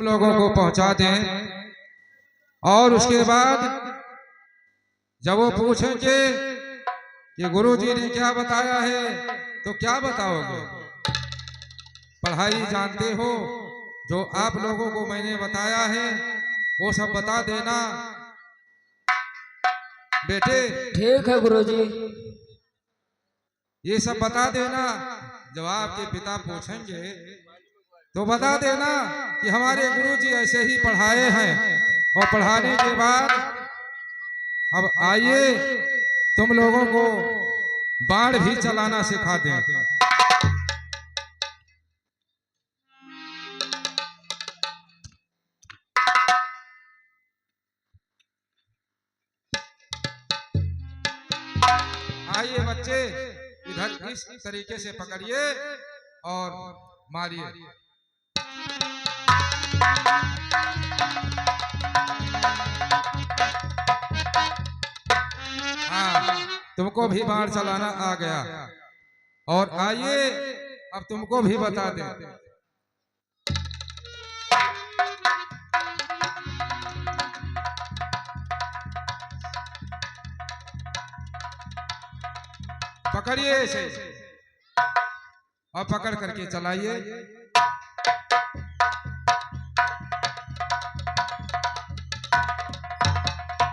लोगों को पहुंचा दें। और उसके बाद जब वो पूछेंगे कि गुरु जी ने क्या बताया है, तो क्या बताओगे? पढ़ाई जानते हो, जो आप लोगों को मैंने बताया है वो सब बता देना बेटे। ठीक है गुरुजी। ये सब बता देना। जब आपके पिता पूछेंगे तो बता देना कि हमारे गुरुजी ऐसे ही पढ़ाए हैं। और पढ़ाने के बाद अब आइए तुम लोगों को बाण भी चलाना सिखा दें। आइए बच्चे, इधर इस तरीके से पकड़िए और मारिए। हाँ, तुमको भी बाण चलाना आ गया। और आइए अब तुमको भी बता दें। पकड़िए इसे और पकड़ करके चलाइए।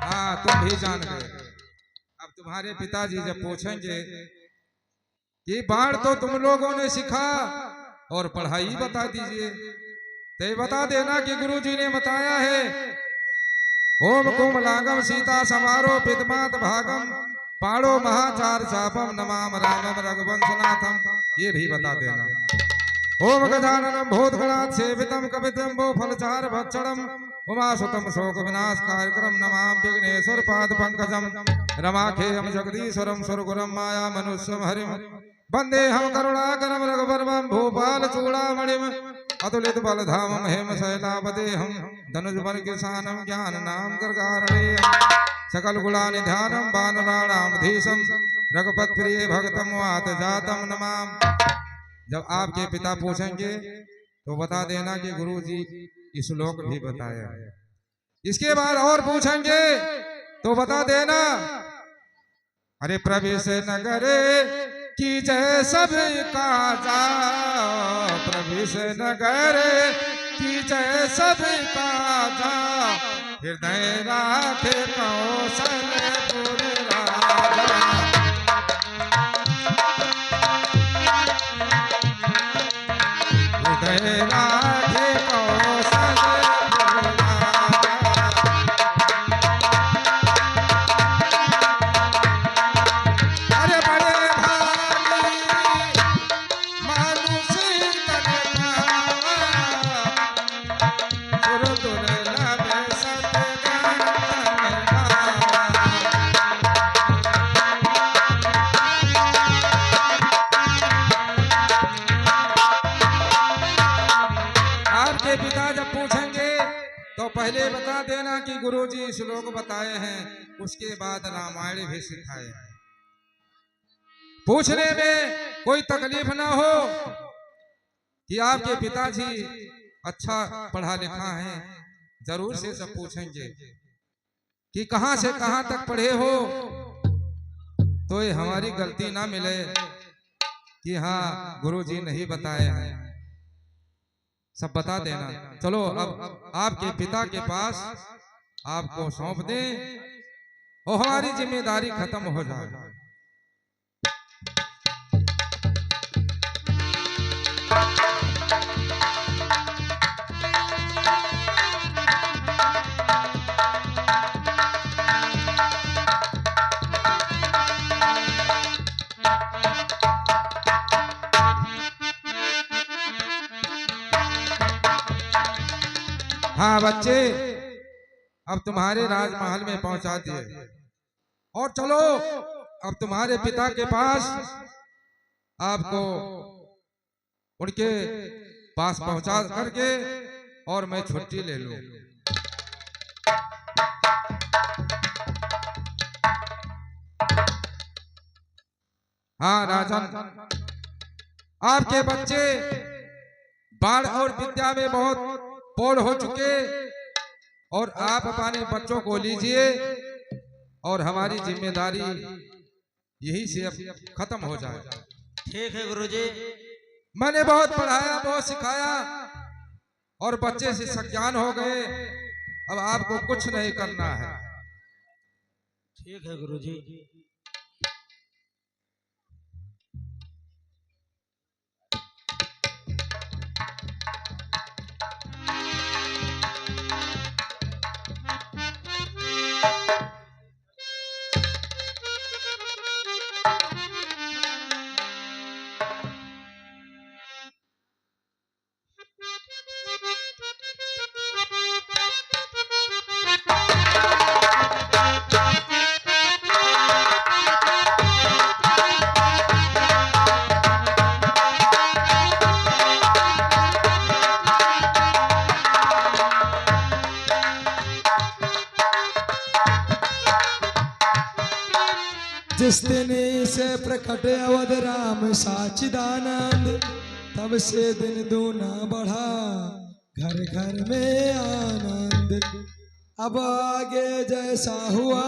हाँ, तुम भी जान गए। अब तुम्हारे पिताजी जब पूछेंगे कि बाण तो तुम लोगों ने सीखा और पढ़ाई बता दीजिए, तो ये बता देना कि गुरुजी ने बताया है ओम कोमलांगम सीता समारो पितमात भागम पाड़ो महाचार चापम नमाम रामम रघुवंशनाथम, ये भी बता देना। ओम गजाननम भूतगणात् सेवितम कपितम्बो फलचार भक्षणम उमासुतम शोक विनाश कार्यक्रम नमाम विघ्नेश्वर पाद पंकजम रमाखेयम जगदीश्वरम सुरगुरम माया मनुष्यम हरिम वंदे हम करुणाकरम रघुवरम भूपाल चूड़ामणिम अतुलित बलधामम हेम शैलावदेहम धनुज बल किसानम ज्ञान नाम गर्गारणेयम सकल गुणा निधानम वानराणाम धीशम रघुपत प्रिय भक्तम वात जातम नमाम। जब आपके पिता पूछेंगे तो बता देना कि गुरु जी इस श्लोक भी बताया है। इसके बाद और पूछेंगे तो बता देना अरे प्रवेश नगरे की जय सब काजा, प्रवेश नगरे की जय सब काजा, हृदय राखे कौशलपुर राजा। हृदय राखे कौशलपुर राजा। अरे बड़े भागी मानुष तन भावा, सुर दुर्लभ सद्गुण तन भावा। आपके पिता जब पूछेंगे तो पहले बता देना कि गुरुजी श्लोक बताए हैं, उसके बाद रामायण भी सिखाए हैं। पूछने में कोई तकलीफ ना हो कि आपके पिताजी अच्छा पढ़ा लिखा है, जरूर से सब पूछेंगे कि कहां से कहां तक पढ़े हो, तो ये हमारी गलती ना मिले कि हाँ गुरुजी नहीं बताए हैं, सब बता देना। चलो अब आपके पिता के पास आपको सौंप दें और हमारी जिम्मेदारी खत्म हो जाए। हाँ बच्चे, अब तुम्हारे राजमहल में पहुंचा दिए और चलो अब तुम्हारे पिता के पास आपको उनके पास पहुंचा करके और मैं छुट्टी ले लूं। हाँ राजन, आपके बच्चे बाण और विद्या में बहुत पौड़ हो चुके और आप अपने बच्चों को लीजिए और हमारी जिम्मेदारी यही से अब खत्म हो जाए। ठीक है गुरुजी। मैंने बहुत पढ़ाया, बहुत सिखाया और बच्चे से सज्ञान हो गए। अब आपको कुछ नहीं करना है। ठीक है गुरुजी। जिस दिन से प्रकट अवध राम साचिदानंद, तब से दिन दूना बढ़ा घर घर में आनंद। अब आगे जैसा हुआ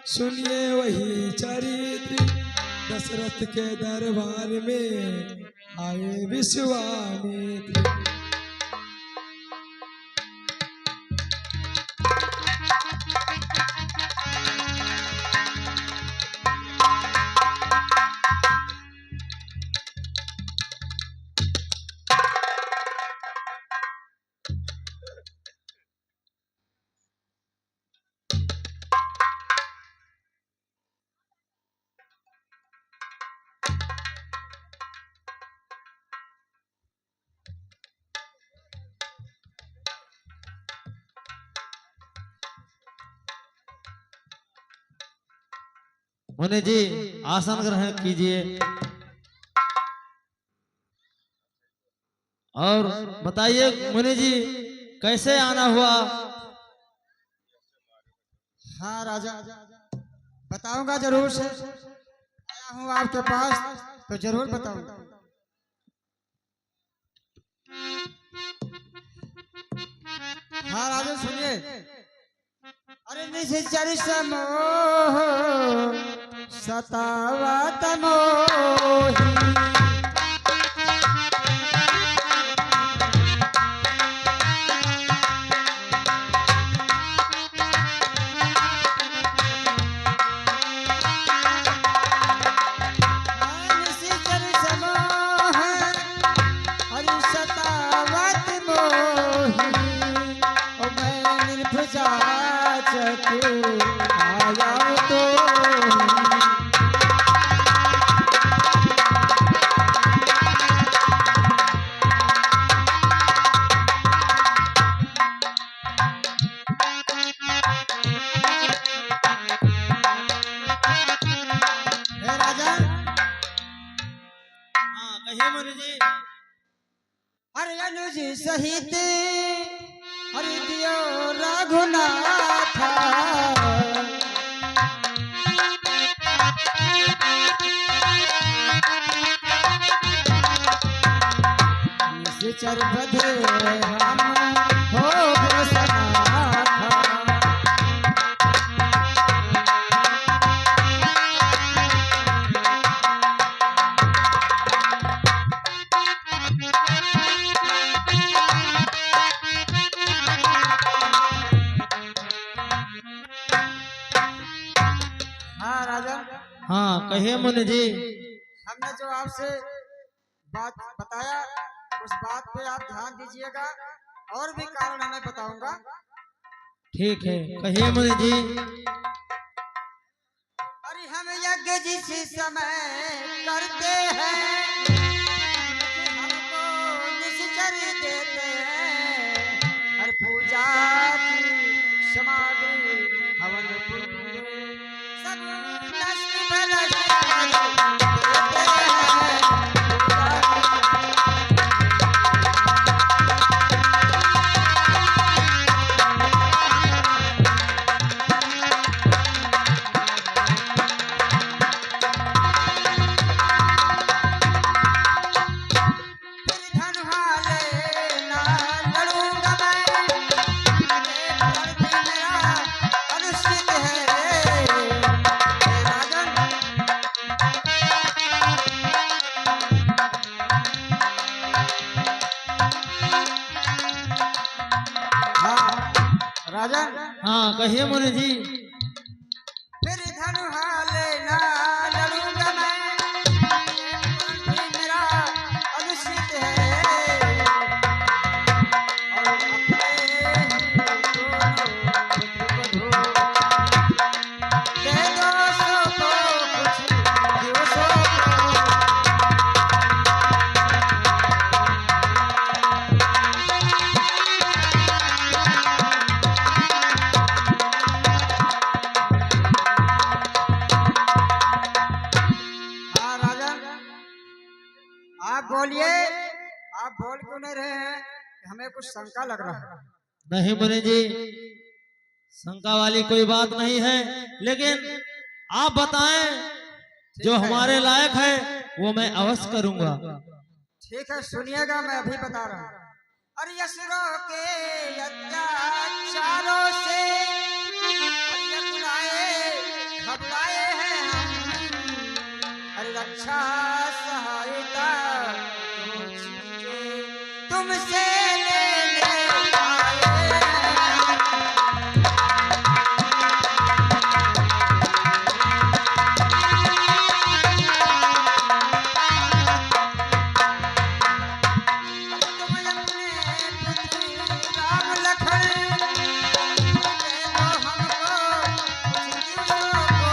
सुनिए वही चरित्र, दशरथ के दरबार में आए विश्वामित्र। मुनि जी आसन ग्रहण कीजिए और बताइए मुनि जी कैसे आना हुआ। हाँ राजा, बताऊंगा जरूर से। आया हूँ आपके पास तो जरूर बताऊंगा। हाँ राजा सुनिए। अरे निश्चर समोह सतावत मोही, अरे अनुज सहित हरि दियो रघुनाथ, निश्चर बधे हम हो सनाथ। हाँ राजा। हाँ कहिए मुनि जी। हमने जो आपसे बात बताया उस बात पे आप ध्यान दीजिएगा, और भी कारण मैं बताऊंगा। ठीक है कहिए मुनि जी। अरे हम यज्ञ जिस समय करते हैं, हमको निश्चर देते हैं। हर पूजा की समाधि हवन कुंड सब नष्ट भ्रष्ट देते हैं। धन हाले ना लड़ूंगा मैं, राजन हाँ कहिए मुनि जी। फिर धनुहाले ना लड़ूंगा मैं, भी मेरा अनुचित है और अपने ही दोनों पुत्र को दे दो सो को कुछ दिवसों को। हाँ राजन आप बोलिए, आप बोल क्यों नहीं रहे हैं? हमें कुछ शंका लग रहा है। नहीं मुनि जी, शंका वाली कोई बात नहीं है, लेकिन आप बताएं जो हमारे लायक है वो मैं अवश्य करूंगा। ठीक है सुनिएगा, मैं अभी बता रहा हूँ। अरे असुरों के अत्याचारों से अरे बुलाए घबराए हैं हम, अरे रक्षा सहायता दो चीजें तुमसे लेने आए हैं। तुम अपने पुत्र राम लखन दे दो हमको कुछ दिवसों को,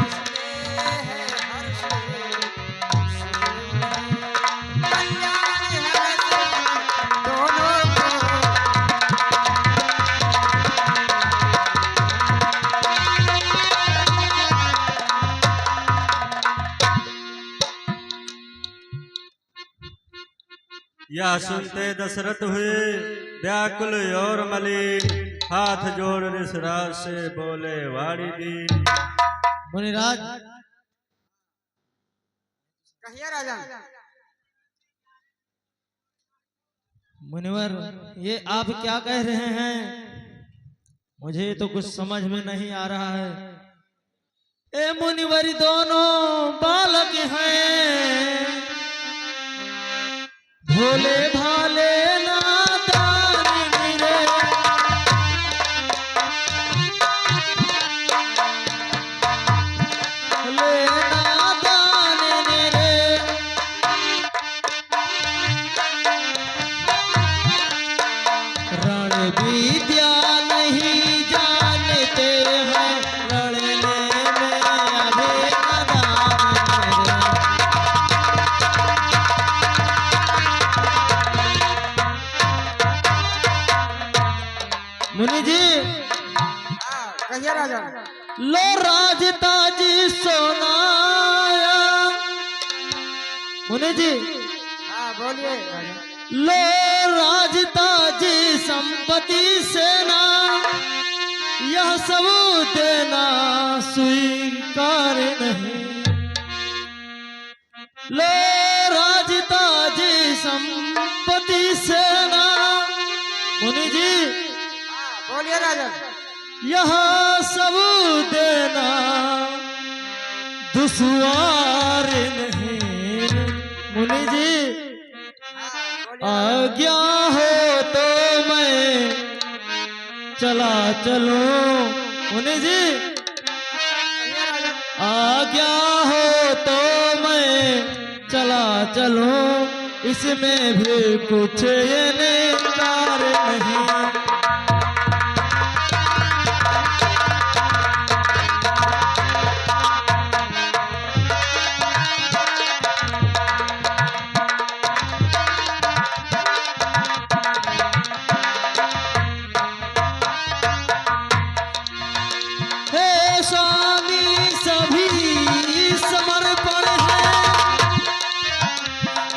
इसमें है हर्ष कल्याण है वैसे दोनों को। यह सुनते दशरथ हुए व्याकुल और मलिन, हाथ जोड़ ऋषराज से बोले वाणी दीन। मुनिराज कहिए राजन। मुनिवर ये आप क्या कह रहे हैं? मुझे तो कुछ समझ में नहीं आ रहा है। ए मुनिवर दोनों बालक हैं, भोले भाले नादान रे, ले नादान रे, रण विद्या नहीं जानते हैं, लड़ने में अभी नादान रे। मुनि जी हाँ कहिए राजन। लो राजताजी सोनाया। मुनि जी हाँ बोलिए राजन। लो राजताजी संपत्ति सेना, यह सब देना स्वीकार नहीं। लो राजताजी संपत्ति सेना। मुनि जी हाँ बोलिए राजन। यह सब देना दुश्वार नहीं। मुनि जी हाँ बोलिए। आज्ञा हो तो मैं चला चलूं। मुनि जी कहिए राजन। आज्ञा हो तो मैं चला चलूं, इसमें भी कुछ ये इनकार नहीं। हे स्वामी सभी समर्पण है,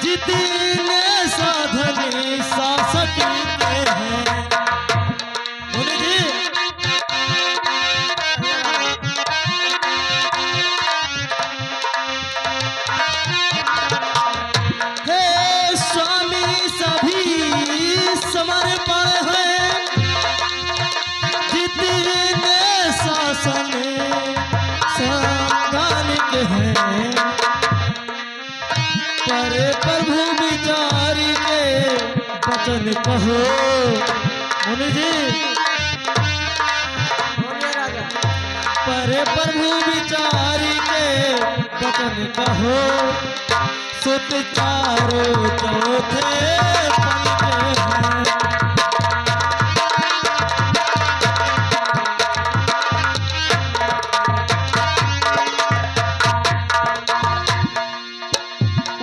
जितने साधने शासक के हैं। मुनि जी हे स्वामी सभी समर्पण है, जितने शासन संगानिक हैं। पर प्रभु विचार के वचन कहो, मुनि जी बोलिए राजा। परे प्रभु विचारी के वचन कहो सुत चारो चौथे पल के हैं।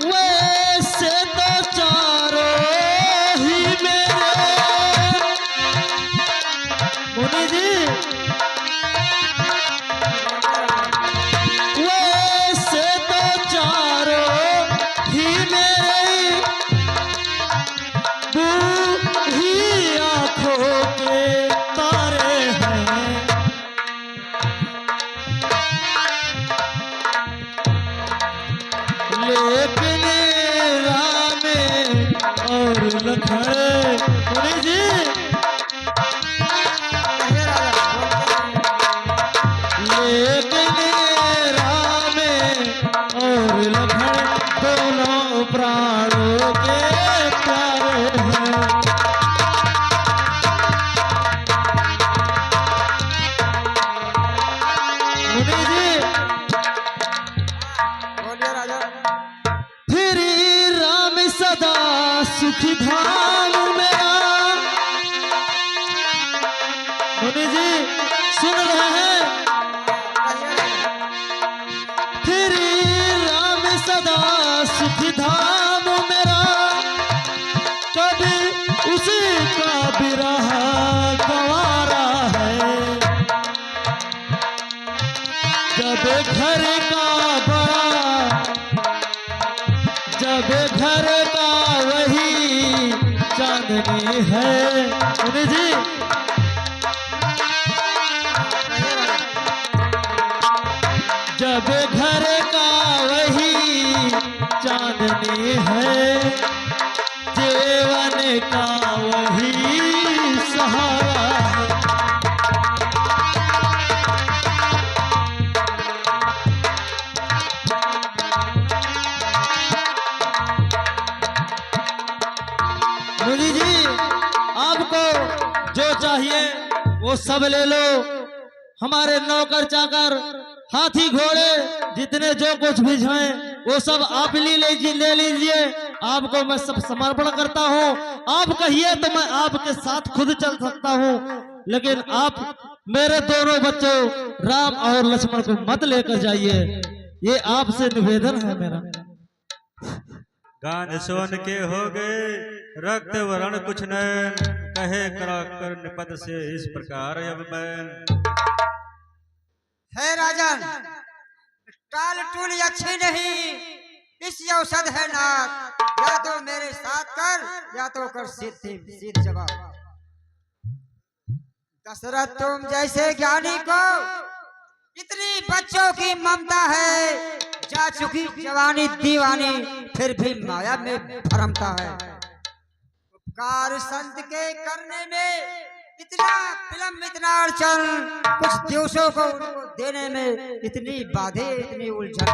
वैसे तो चारों ही मेरे मुनि जी वैसे तो चारों ही मेरे बूढ़ी आंखों के तारे हैं। लेकिन राम और लखन मुनि जी कहिए राजा, लेकिन राम और लखन दोनों प्राणों के प्यारे हैं। मुनि जी बोलिए राजा। फिर राम सदा सुखी धाम मेरा मुनि जी सुन रहे हैं। कहिए राजा। फिर राम सदा सुखी धाम मेरा कभी उसी का बिरह गंवारा है। जब घर का बड़ा जब घर का वही चांदनी है मुनि जी कहिए राजा। जब घर का वही चांदनी है जीवन का वही सहारा है। मुनि जी आपको जो चाहिए वो सब ले लो। हमारे नौकर चाकर हाथी घोड़े जितने जो कुछ भी हैं वो सब आप ले लीजिए। आपको मैं सब समर्पण करता हूँ। आप कहिए तो मैं आपके साथ खुद चल सकता हूँ, लेकिन आप मेरे दोनों बच्चों राम और लक्ष्मण को मत लेकर जाइए। ये आपसे निवेदन है मेरा। गान सोन के हो गए रक्त वरण कुछ नैन, कहे करा कर निपद से इस प्रकार अब बैन। है राजन, टाल टूल अच्छी नहीं, इस औषध है नाथ। या तो मेरे साथ कर या तो कर सीध जवाब। दशरथ तुम जैसे ज्ञानी को इतनी बच्चों की ममता है, जा चुकी जवानी दीवानी फिर भी माया में भरमता है। उपकार संत के करने में इतना विलंब इतना अड़चन, कुछ दिवसों को उनको देने में इतनी बाधे इतनी उलझन।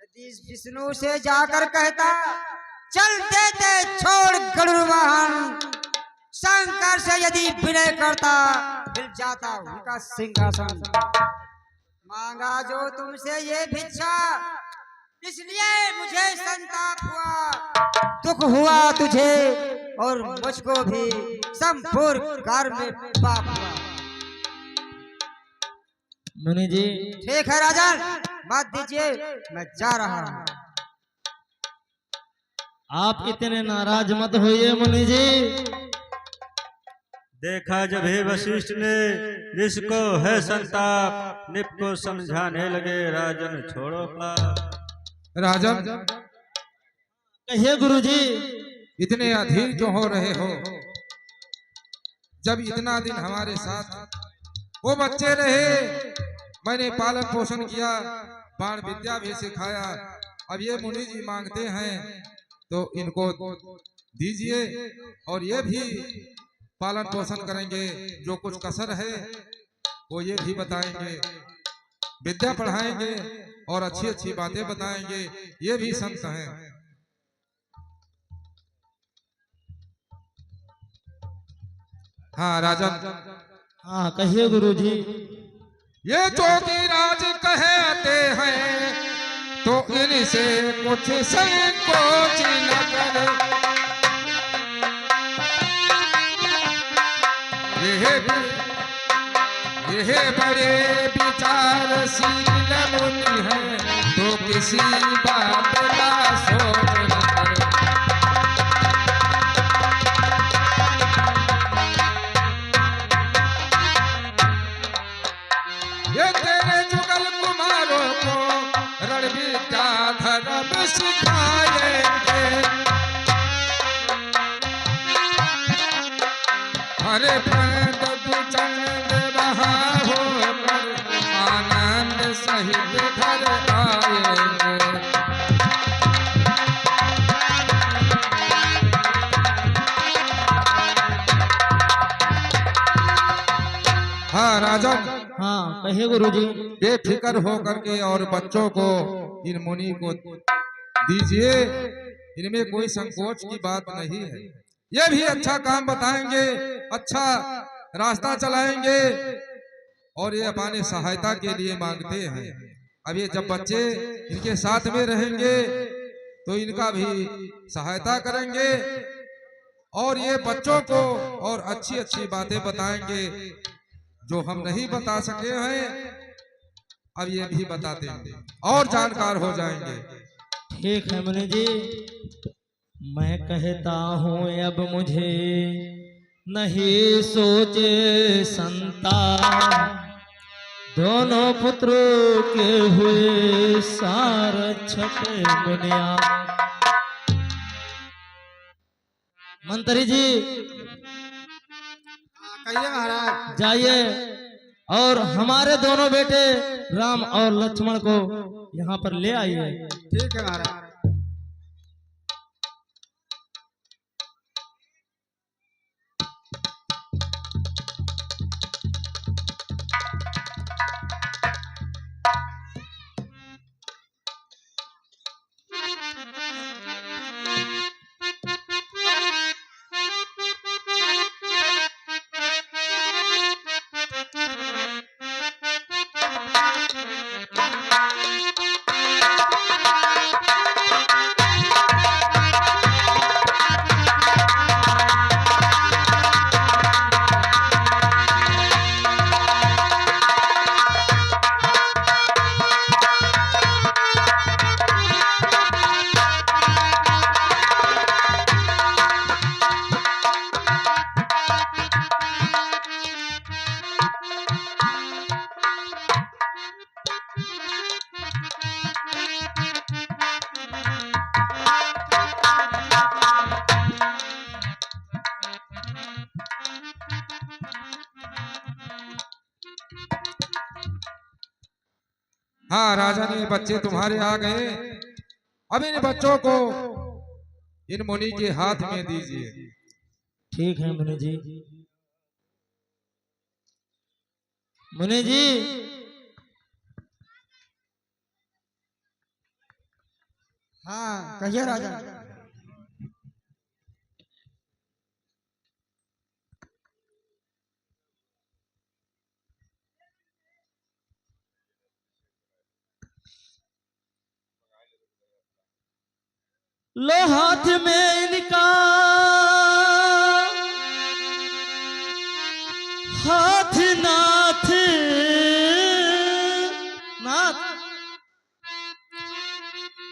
यदि विष्णु से जाकर कहता चल देते छोड़ गरुड़ वाहन, शंकर से यदि विनय करता मिल जाता उनका सिंहासन। मांगा जो तुमसे ये भिक्षा, इसलिए मुझे संताप हुआ। दुख हुआ तुझे और मुझको भी संपूर्ण कार में पाप हुआ। मुनि जी ठीक है राजन, बात दीजिए, मैं जा रहा हूँ। आप इतने नाराज मत होइए मुनि जी। देखा जब हे वशिष्ठ ने जिसको है संताप, निप को समझाने लगे राजन छोड़ो पाप। राजन कहिए गुरुजी। इतने अधीर क्यों हो रहे हो? जब इतना दिन हमारे साथ वो बच्चे रहे, मैंने पालन पोषण किया, बाण विद्या भी सिखाया। अब ये मुनि जी मांगते हैं तो इनको दीजिए, और ये भी पालन पोषण करेंगे। जो कुछ कसर है वो ये भी बताएंगे, विद्या पढ़ाएंगे और अच्छी अच्छी बातें बताएंगे। ये भी संत हैं। हाँ राजन, हाँ कहिए गुरुजी। ये जोगीराज कहते हैं तो इनसे कुछ संकोच न करे। यह बड़े विचारशील मुनि है तो किसी बात का सोच न करे। ये तेरे जुगल कुमारों को रणविद्या धर्म सिखाएंगे। हरे पंत चंद रहा होकर आनंद सहित घर आएंगे। हाँ राजन, हाँ कहिए गुरुजी। बेफिक्र होकर के और बच्चों को इन मुनि को दीजिए, इनमें कोई संकोच की बात नहीं है। ये भी अच्छा काम बताएंगे, अच्छा रास्ता चलाएंगे और ये अपने सहायता के लिए मांगते हैं। अब ये जब बच्चे इनके साथ में रहेंगे तो इनका भी सहायता करेंगे और ये बच्चों को और अच्छी अच्छी बातें बताएंगे जो हम नहीं बता सके हैं। अब ये भी बताते हैं और जानकार हो जाएंगे। ठीक है मुनि जी, मैं कहता हूँ अब मुझे नहीं सोचे संतान, दोनों पुत्रों के हुए सारक्षक मुनिया। मंत्री जी कहिए महाराज। जाइए और हमारे दोनों बेटे राम और लक्ष्मण को यहाँ पर ले आइए। ठीक है महाराज। हाँ राजन, ये बच्चे तुम्हारे आ गए। अब इन बच्चों को इन मुनि के हाथ में दीजिए। ठीक है मुनि जी। मुनि जी हाँ कहिए राजा। लो हाथ में इनका हाथ नाथ नाथ,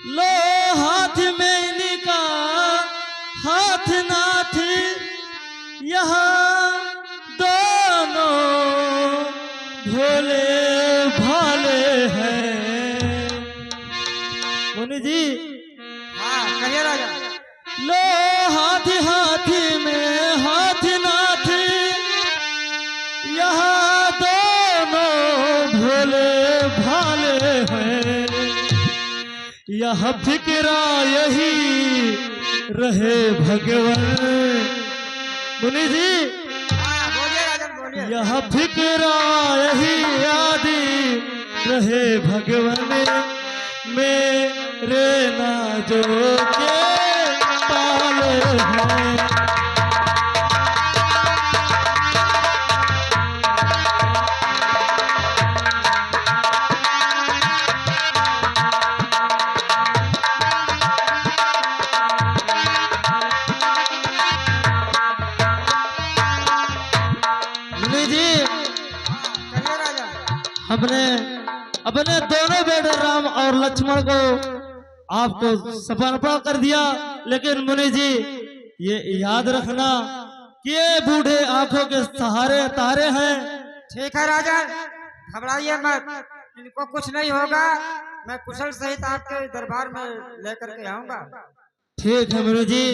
लो हाथ में इनका हाथ नाथ, यहाँ दोनों भोले भाले हैं। मुनि जी हाँ कहिए राजा। लो हाथ हाथ में हाथ नाथ, यहाँ दोनों भोले भाले हैं। यह फिक्रा यही रहे भगवान। मुनि जी हाँ बोलिए राजन बोलिए। यह फिक्रा यही आदि रहे भगवान, मेरे नाजो के पाले हैं। हमने अपने दोनों बेटे राम और लक्ष्मण को आपको समर्पण कर दिया, लेकिन मुनि जी ये याद रखना कि ये बूढ़े आंखों के सहारे तारे हैं। ठीक है राजन, घबराइए मत, इनको कुछ नहीं होगा। मैं कुशल सहित आपके दरबार में लेकर के आऊंगा। ठीक है मुनि जी।